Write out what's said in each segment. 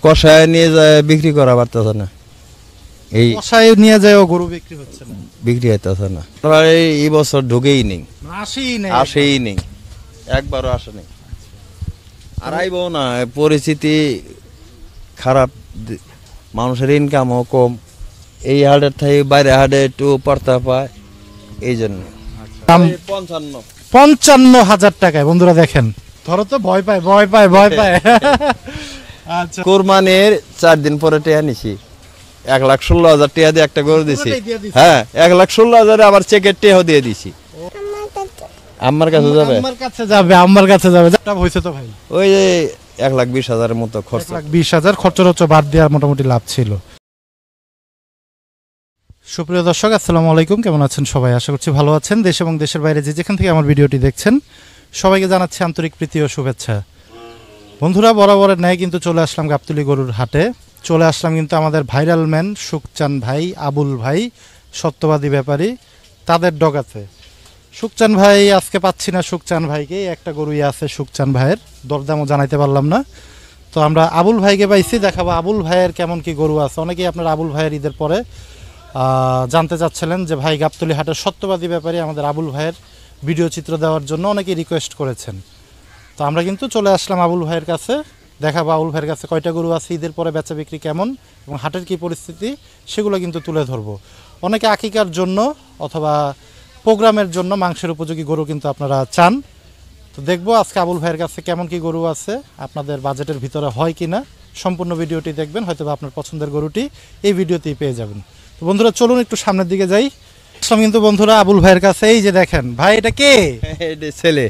কষায় নিয়ে যায় বিক্রি করা পারতেছে না, এই কষায় নিয়ে যায় গরু বিক্রি হচ্ছে না, বিক্রি হইতেছে না। এই বছর ঢুকেই নেই, আসেই নেই, একবারও আসে নেই, আর আইবো না। পরিস্থিতি খারাপ, মানুষের ইনকামও কম, এই হাটের থেকে বাইরে হাটে একটু পড়তা পায়, এই জন্য 55,000 টাকায়। বন্ধুরা দেখেন, ধরো তো ভয় পায় আচ্ছা, কোরবানির 4 দিন পরে টিয়া নিছি, 1,16,000 টিয়া দিয়ে একটা গরু দিছি। হ্যাঁ, 1,16,000 আবার চেকের টিয়াও দিয়ে দিছি। আমার কাছে যাবে, আমার কাছে যাবে হয়েছে তো ভাই, ওই যে 1,20,000 মতো খরচ, 1,20,000 খরচ বাদ দেওয়ার মোটামুটি লাভ ছিল। সুপ্রিয় দর্শক, আসসালামু আলাইকুম, কেমন আছেন সবাই? আশা করছি ভালো আছেন। দেশ এবং দেশের বাইরে যে যেখান থেকে আমার ভিডিওটি দেখছেন সবাইকে জানাচ্ছি আন্তরিক প্রীতি ও শুভেচ্ছা। বন্ধুরা, বরাবরের ন্যায় কিন্তু চলে আসলাম গাবতলী গরুর হাটে। চলে আসলাম কিন্তু আমাদের ভাইরাল ম্যান সুখচান ভাই, আবুল ভাই, সত্যবাদী ব্যাপারী, তাদের ডগাতে। সুখচান ভাই আজকে পাচ্ছি না, সুখচান ভাইকে একটা গরুই আছে সুখচান ভাইয়ের, দরদামও জানাইতে পারলাম না। তো আমরা আবুল ভাইকে পাইছি, দেখাবো আবুল ভাইয়ের কেমন কি গরু আছে। অনেকেই আপনার আবুল ভাইয়ের ঈদের পরে জানতে চাচ্ছিলেন যে ভাই গাবতলী হাটের সত্যবাদী ব্যাপারী আমাদের আবুল ভাইয়ের ভিডিও চিত্র দেওয়ার জন্য অনেকেই রিকোয়েস্ট করেছেন। তো আমরা কিন্তু চলে আসলাম আবুল ভাইয়ের কাছে, দেখাবো আবুল ভাইয়ের কাছে কয়টা গরু আছে, ঈদের পরে বেচা বিক্রি কেমন এবং হাটের কী পরিস্থিতি সেগুলো কিন্তু তুলে ধরবো। অনেকে আকিকার জন্য অথবা প্রোগ্রামের জন্য মাংসের উপযোগী গরু কিন্তু আপনারা চান। তো দেখবো আজকে আবুল ভাইয়ের কাছে কেমন কি গরু আছে, আপনাদের বাজেটের ভিতরে হয় কি না। সম্পূর্ণ ভিডিওটি দেখবেন, হয়তো আপনার পছন্দের গরুটি এই ভিডিওতেই পেয়ে যাবেন। তো বন্ধুরা চলুন একটু সামনের দিকে যাই। আসলাম কিন্তু বন্ধুরা আবুল ভাইয়ের কাছে। এই যে দেখেন ভাই, এটা কে? ছেলে।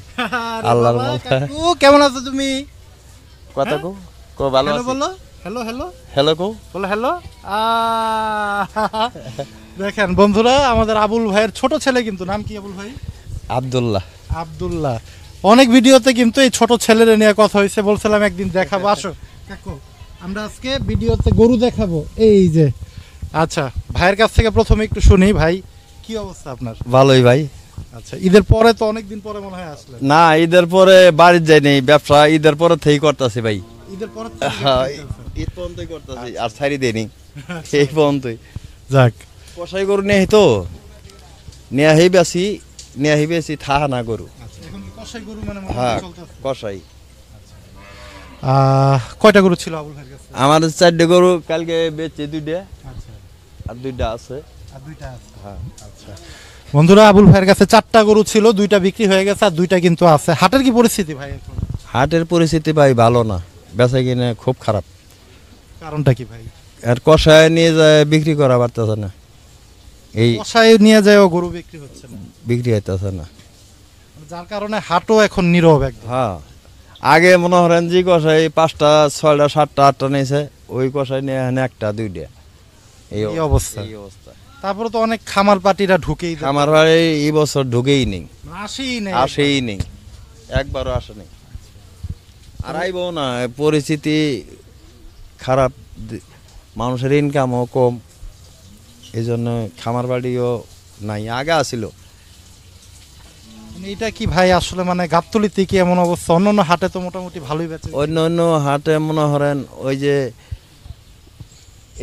আল্লাহর কাকু, কেমন আছো তুমি? কথা কো কো ভালো আছি। বলো হ্যালো হ্যালো হ্যালো কো বলো হ্যালো। দেখেন বন্ধুরা, আমাদের আবুল ভাইয়ের ছোট ছেলে কিন্তু, নাম কি আবুল ভাই? আব্দুল্লাহ। আব্দুল্লাহ। অনেক ভিডিওতে কিন্তু এই ছোট ছেলের নিয়ে কথা হয়েছে, বলছিলাম একদিন দেখাবো। আসো কাকু, আমরা আজকে ভিডিওতে গরু দেখাবো। এই যে আচ্ছা, ভাইয়ের কাছ থেকে প্রথমে একটু শুনি। ভাই কি অবস্থা আপনার? ভালোই ভাই। আচ্ছা, ঈদের পরে তো অনেকদিন পরে মনে হয় আসলেন। না, ঈদের পরে বাড়ি যাই নাই, ব্যবসা ঈদের পরে থেকেই করতেছি ভাই। ঈদের পরে ঈদ পর্যন্তই করতেছি, আর ছাড়ি দেয়নি এই পর্যন্তই। যাক, কষাই গরু নিয়ে তো নিয়ে বেশি থাহা না গরু। এখন কষাই গরু মানে হ্যাঁ, চলতেছে কষাই। কয়টা গরু ছিল আবুল ভাইয়ের কাছে? আমার 4টে গরু কালকে বেচে 2টা, আচ্ছা, আর 2টা আছে। আর 2টা আছে। হ্যাঁ আচ্ছা বন্ধুরা, আবুল ভাইয়ের কাছে 4টা গরু ছিল, 2টা বিক্রি হয়ে গেছে আর 2টা কিন্তু আছে। হাটের কি পরিস্থিতি ভাই এখন? হাটের পরিস্থিতি ভাই ভালো না, বেচা কিনে খুব খারাপ। কারণটা কি ভাই? আর কষায় নিয়ে যায় বিক্রি করা পারতেছে না, এই কষায় নিয়ে যায় গরু বিক্রি হচ্ছে না, বিক্রি হইতেছে না, যার কারণে হাটও এখন নীরব একদম। হ্যাঁ, আগে মনে করেন যে কষাই 5টা 6টা 7টা 8টা নিয়েছে, ওই কষাই নিয়ে এখানে 1টা 2টা, এই অবস্থা। তারপরে তো অনেক খামার পাটিরা ঢুকেই, আমার ভাই এই বছর ঢুকেই নেই, আসেই নেই, একবারও আসে নেই, আর আইবো না। পরিস্থিতি খারাপ, মানুষের ইনকামও কম, এই জন্য খামার বাড়িও নাই, আগে আসিল। এটা কি ভাই আসলে মানে গাবতলীতে কি এমন অবস্থা? অন্য হাটে তো মোটামুটি ভালোই বেচে। অন্য হাটে মনে করেন ওই যে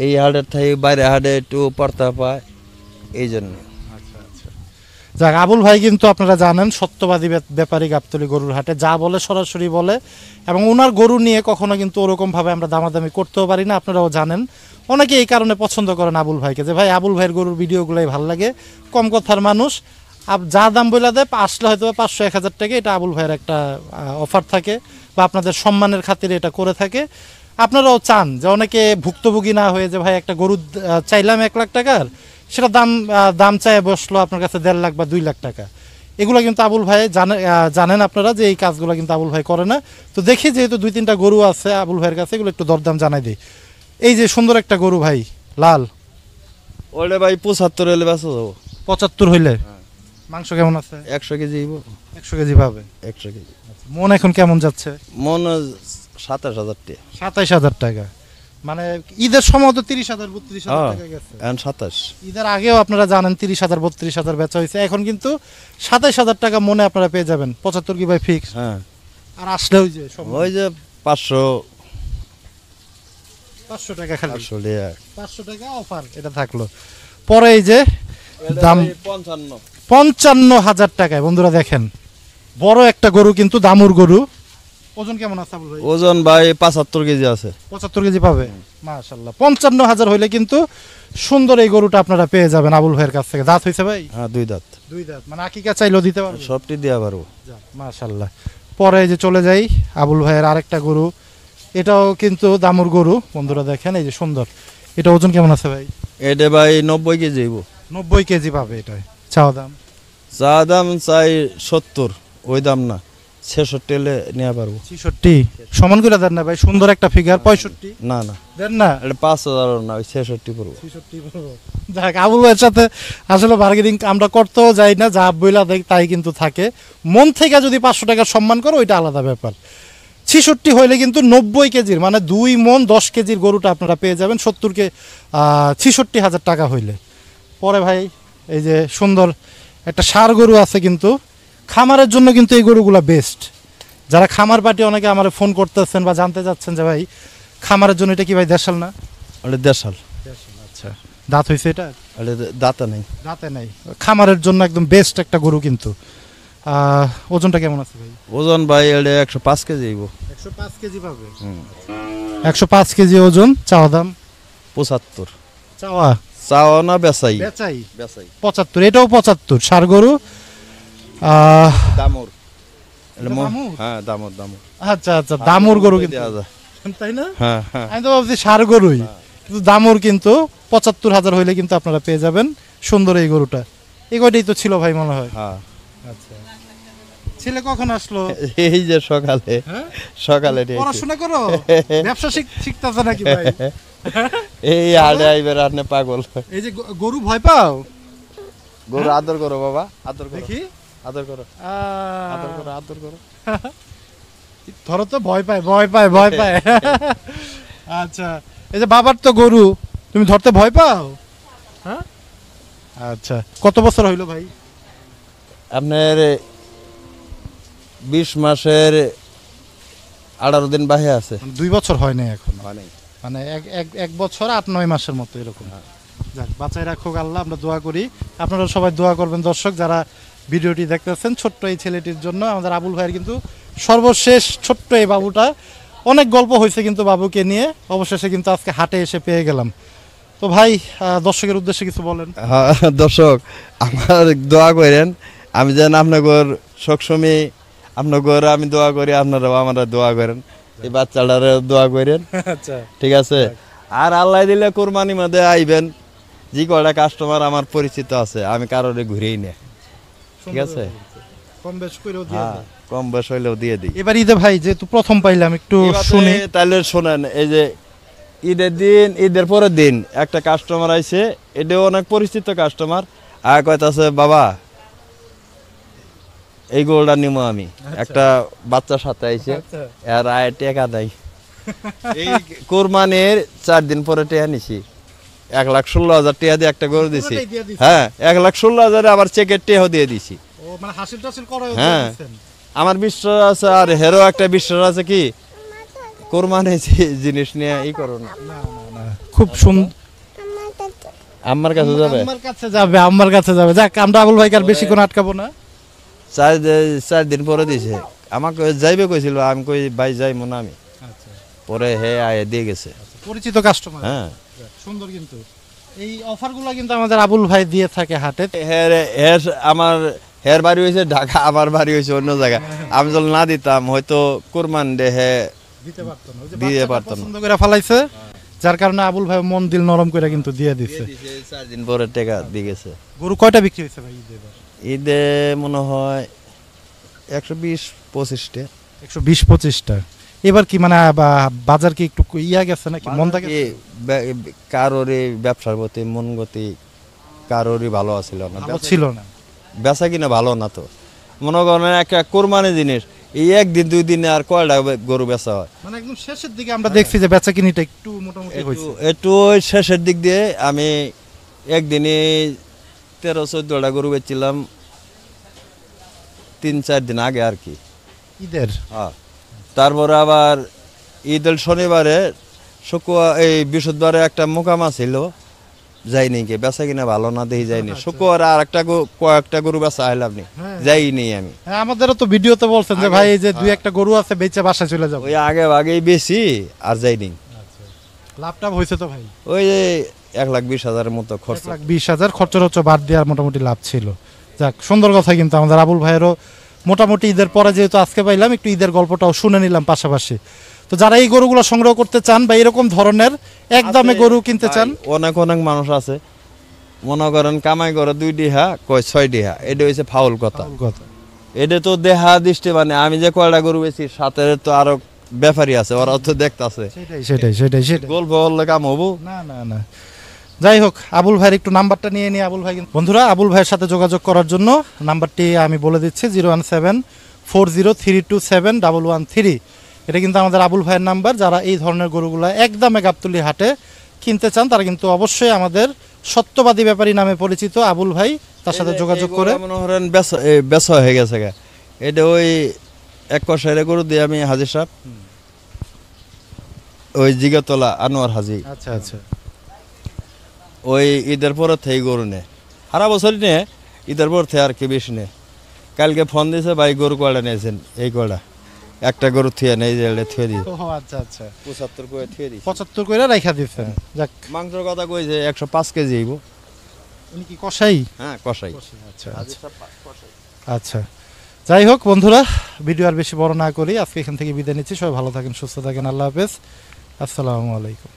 এই হাটের থেকে বাইরে হাটে একটু পড়তা পায়, এই জন্য। আচ্ছা আচ্ছা, যাক, আবুল ভাই কিন্তু আপনারা জানেন সত্যবাদী ব্যাপারী, গাবতলী গরুর হাটে যা বলে সরাসরি বলে, এবং ওনার গরু নিয়ে কখনো কিন্তু ওরকমভাবে আমরা দামাদামি করতেও পারি না, আপনারাও জানেন। অনেকে এই কারণে পছন্দ করেন আবুল ভাইকে, যে ভাই আবুল ভাইয়ের গরুর ভিডিওগুলোই ভালো লাগে, কম কথার মানুষ, যা দাম বলে দেয় আসলে হয়তো 500-1000 টাকা, এটা আবুল ভাইয়ের একটা অফার থাকে, বা আপনাদের সম্মানের খাতিরে এটা করে থাকে। আপনারাও চান যে অনেকে ভুক্তভোগী না হয়ে, যে ভাই একটা গরু চাইলাম 1 লাখ টাকার, সেটা দাম চায় বসলো আপনার কাছে 1.5 লাখ বা 2 লাখ টাকা। এগুলো কিন্তু আবুল ভাই জানেন আপনারা যে এই কাজগুলো কিন্তু আবুল ভাই করে না। তো দেখি যেহেতু 2-3টা গরু আছে আবুল ভাইয়ের কাছে, এগুলো একটু দরদাম জানাই দিই। এই যে সুন্দর একটা গরু ভাই, লাল, ওটা ভাই 75 হলে বেচা যাবো। 75 হইলে মাংস কেমন আছে? 100 কেজি 100 কেজি পাবে। 100 কেজি। মন এখন কেমন যাচ্ছে? মন 27,000 টাকা। 27,000 টাকা, মানে ঈদের সময় তো 30,000-32,000 টাকা গেছে। 27 ঈদের আগেও আপনারা জানেন 30,000-32,000 বেচা হয়েছে, এখন কিন্তু 27,000 টাকা মনে আপনারা পেয়ে যাবেন। 75 কি ভাই ফিক্স? হ্যাঁ, আর আসলে ওই যে 500 500 টাকা খালি 500 টাকা 500 টাকা অফার এটা থাকলো। পরে এই যে দাম 55 55,000 টাকায় বন্ধুরা দেখেন, বড় একটা গরু কিন্তু দামুর গরু। ওজন কেমন আছে আবুল ভাই? ওজন ভাই 75 কেজি আছে। 75 কেজি পাবে মাশাআল্লাহ। 55,000 হইলে কিন্তু সুন্দর এই গরুটা আপনারা পেয়ে যাবেন আবুল ভাইয়ের কাছ থেকে। দাঁত হইছে ভাই? হ্যাঁ 2 দাঁত। 2 দাঁত, মানে আকিকা চাইলেও দিতে পারবে? সবটি দেয়া পারবো। মাশাআল্লাহ। পরে এই যে চলে যাই আবুল ভাইয়ের আরেকটা গরু, এটাও কিন্তু দামুর গরু বন্ধুরা দেখেন, এই যে সুন্দর। এটা ওজন কেমন আছে ভাই? এটা ভাই 90 কেজি হইব। 90 কেজি পাবে এটা। চাওয়া দাম? চা দাম চাই 70, ওই দাম না, 66 এলে নেওয়া পারবো। 66 সমান করে দেন না ভাই, সুন্দর একটা ফিগার। 65 না না দেন না? এটা 5000 না, ওই 66 পড়বো। 66 বলবো। যাক, আবুল ভাইয়ের সাথে আসলে বার্গেনিং আমরা করতেও যাই না, যা বইলা দেখ তাই কিন্তু থাকে। মন থেকে যদি 500 টাকা সম্মান করো ওইটা আলাদা ব্যাপার। 66 হইলে কিন্তু 90 কেজির মানে 2 মন 10 কেজির গরুটা আপনারা পেয়ে যাবেন 66,000 টাকা হইলে। পরে ভাই এই যে সুন্দর একটা ষাঁড় গরু আছে, কিন্তু খামারের জন্য কিন্তু এই গরুগুলা বেস্ট। যারা খামার পার্টি অনেকে আমার ফোন করতেছেন বা জানতে চাচ্ছেন যে ভাই খামারের জন্য এটা কি ভাই দেশাল না? ওটা দেশাল। আচ্ছা, দাঁত হইছে এটা? ওটা দাঁতা নেই। দাঁতে নাই, খামারের জন্য একদম বেস্ট একটা গরু কিন্তু। ওজনটা কেমন আছে ভাই? ওজন ভাই এটা 105 কেজি হইব। 105 কেজি পাবে। 105 কেজি ওজন। চাওয়া দাম? 75। চাওয়া? চাওয়া না বেচাই? বেচাই বেচাই 75। এটাও 75 ষাঁড় গরু। দামুর। এটা দামুর? হ্যাঁ দামুর দামুর। আচ্ছা আচ্ছা, দামুর গরু কিন্তু, দেয়া যায়। তাই না? হ্যাঁ হ্যাঁ। আমি তো ভাবছি ষাঁড় গরুই, কিন্তু দামুর কিন্তু 75,000 হইলে কিন্তু আপনারা পেয়ে যাবেন সুন্দর এই গরুটা। এই গরুটাই তো ছিল ভাই মনে হয়। হ্যাঁ। আচ্ছা, ছেলে কখন আসলো? এই যে সকালে। হ্যাঁ? সকালে নিয়েছি। পড়াশোনা করো? ব্যবসা শিখতেছে নাকি ভাই? এই আড়ে আইবার আপনি পাগল। এই যে গরু ভয় পাও? গরু আদর করো বাবা, আদর করো। দেখি আদর করো, আদর করো, আদর করো। ধরো তো, ভয় পায় ভয় পায় ভয় পায়। আচ্ছা, এই যে বাবার তো গরু, তুমি ধরতে ভয় পাও? হ্যাঁ। আচ্ছা, কত বছর হইলো ভাই? আপনার 20 মাসের 18 দিন বাহে আছে। 2 বছর হয় নাই এখন, মানে মানে এক বছর 8-9 মাসের মতো এরকম। যাক, বাঁচাই রাখুক আল্লাহ, আমরা দোয়া করি। আপনারা সবাই দোয়া করবেন দর্শক যারা ভিডিওটি দেখতেছেন। ছোট্ট এই ছেলেটির জন্য আমাদের আবুল ভাইয়ের কিন্তু সর্বশেষ ছোট্ট এই বাবুটা। অনেক গল্প হয়েছে কিন্তু বাবুকে নিয়ে, অবশেষে কিন্তু আজকে হাটে এসে পেয়ে গেলাম। তো ভাই দর্শকের উদ্দেশ্যে কিছু বলেন। হ্যাঁ দর্শক, আমার দোয়া করেন, আমি যেন আপনার সবসময় আপনার আমি দোয়া করি, আপনারাও আমরা দোয়া করেন, এই বাচ্চাটারে দোয়া করেন। আচ্ছা, ঠিক আছে। আর আল্লাহ দিলে কোরবানি মধ্যে আইবেন, যে কয়টা কাস্টমার আমার পরিচিত আছে আমি কারোরে ঘুরেই না। ঠিক আছে, কম বেশ করেও দিয়ে হ্যাঁ দাও। কম বেশ হইলেও দিয়ে দিই। এবার ঈদে ভাই যেহেতু প্রথম পাইলাম একটু শুনি। তাহলে শোনেন, এই যে ঈদের দিন, ঈদের পরের দিন একটা কাস্টমার আইছে, এটাও অনেক পরিচিত কাস্টমার। আর কইতাছে বাবা এই গোলটা নিমো আমি। একটা বাচ্চার সাথে আইছে, আচ্ছা। আর আয় টাকা দেয়। এই কোরবানির 4 দিন পরে টাকা নিছি, 1,16,000 টাকা দিয়ে একটা গরু দিছি। পুরোটাই দিয়ে দিছেন? হ্যাঁ 1,16,000 আবার চেকের টাকাও দিয়ে দিছি। ও মানে হাসিল টাসিল করে হ্যাঁ। আমার বিশ্বাস আছে, আর হেরো একটা বিশ্বাস আছে কি কোরবানি জিনিস নিয়ে ই করো না। খুব সুন্দর। আমার কাছে যাবে, আমার কাছে যাবে, আমার কাছে যাবে। যাক, আমরা আবুল ভাইকে আর বেশি কোনো আটকাবো না। 4 দিন পরে দিছে আমাকে, যাইবে কইছিল, আমি কই ভাই যাই মনে আমি। পরে হে আয়ে দিয়ে গেছে। পরিচিত কাস্টমার। হ্যাঁ সুন্দর। কিন্তু এই অফারগুলো কিন্তু আমাদের আবুল ভাই দিয়ে থাকে হাটে। আমার হের বাড়ি হয়েছে ঢাকা, আমার বাড়ি হয়েছে অন্য জায়গায়। আমি যদি না দিতাম হয়তো কোরবান দে হে দিতে পারতো না। দিতে পারতো না। পছন্দ করে ফেলাইছে, যার কারণে আবুল ভাই মন দিল নরম করে কিন্তু দিয়ে দিচ্ছে। 4 দিন পরে টাকা দিয়ে গেছে। গরু কয়টা বিক্রি হয়েছে ভাই ঈদে এবার? ঈদে মনে হয় 120-25টা। 120-25টা। এবার কি মানে বাজার কি একটু ইয়া গেছে নাকি মন্দা গেছে? কারোরই ব্যবসার প্রতি মন গতি কারোরই ভালো আছিল না, ভালো ছিল না। বেচা কিনা ভালো না। তো মনে করেন একটা কোরবানি জিনিস, এই 1 দিন 2 দিনে আর কয়টা গরু বেচা হয়? মানে একদম শেষের দিকে আমরা দেখছি যে বেচা কিনিটা একটু মোটামুটি হয়েছে। একটু ওই শেষের দিক দিয়ে আমি একদিনে 13-14টা গরু বেচছিলাম 3-4 দিন আগে আর কি ঈদের। হ্যাঁ। তারপরে আবার ঈদের শনিবারে শুকুয়া এই বৃহস্পতিবারে একটা মোকামা ছিল, যাইনি কে বেচা কিনা ভালো না দেখি যাইনি। শুকুয়ার আর একটা কয়েকটা গরু বেচা আইলাম নি, যাইনি আমি। হ্যাঁ, আমাদেরও তো ভিডিওতে বলছেন যে ভাই এই যে দুই একটা গরু আছে বেচে বাসায় চলে যাবো। ওই আগেই বেশি আর যাইনি। লাভটা হয়েছে তো ভাই? ওই 1,20,000 মতো খরচ। 1,20,000 খরচ বাদ দেওয়ার মোটামুটি লাভ ছিল। যাক, সুন্দর কথা। কিন্তু আমাদের আবুল ভাইয়েরও মোটামুটি ঈদের পরে যেহেতু আজকে পাইলাম, একটু ঈদের গল্পটাও শুনে নিলাম পাশাপাশি। তো যারা এই গরুগুলো সংগ্রহ করতে চান বা এরকম ধরনের একদমে গরু কিনতে চান, অনেক অনেক মানুষ আছে মনে করেন কামাই করে 2 ডিহা কয় 6 ডিহা, এটা হচ্ছে ফাউল কথা। এটা তো দেহা দৃষ্টি, মানে আমি যে কয়টা গরু বেশি সাথে তো আরো ব্যাপারী আছে, ওরা তো দেখতাছে। সেটাই গল্প বললে কাম হবো না। যাই হোক, আবুল ভাইয়ের একটু নাম্বারটা নিয়ে নিই। আবুল ভাই, বন্ধুরা আবুল ভাইয়ের সাথে যোগাযোগ করার জন্য নাম্বারটি আমি বলে দিচ্ছি, 01740327113। এটা কিন্তু আমাদের আবুল ভাইয়ের নাম্বার। যারা এই ধরনের গরুগুলা একদমে গাবতলী হাটে কিনতে চান তারা কিন্তু অবশ্যই আমাদের সত্যবাদী ব্যাপারী নামে পরিচিত আবুল ভাই, তার সাথে যোগাযোগ করে। মনে করেন বেচা হয়ে গেছে গা। এটা ওই এক কষাইরে গরু দিয়ে আমি হাজির সাহেব ওই জিগাতলা আনোয়ার হাজি, আচ্ছা ওই ঈদের পরে থেকে গরু নে, সারা বছর নিয়ে ঈদের পর থেকে আর কি বেশি নে। কালকে ফোন দিয়েছে, ভাই গরু কয়টা নিয়েছেন? এই কয়টা, একটা গরু থুয়ে নেই যে থুয়ে দিই। আচ্ছা 75 করে থুয়ে দিই, 75 করে রাখা দিচ্ছেন। যাক, মাংসের কথা কইছে 105 কেজি হইব। উনি কি কষাই? হ্যাঁ, কষাই। আচ্ছা, যাই হোক বন্ধুরা, ভিডিও আর বেশি বড় না করি, আজকে এখান থেকে বিদায় নিচ্ছি। সবাই ভালো থাকেন, সুস্থ থাকেন। আল্লাহ হাফেজ, আসসালামু আলাইকুম।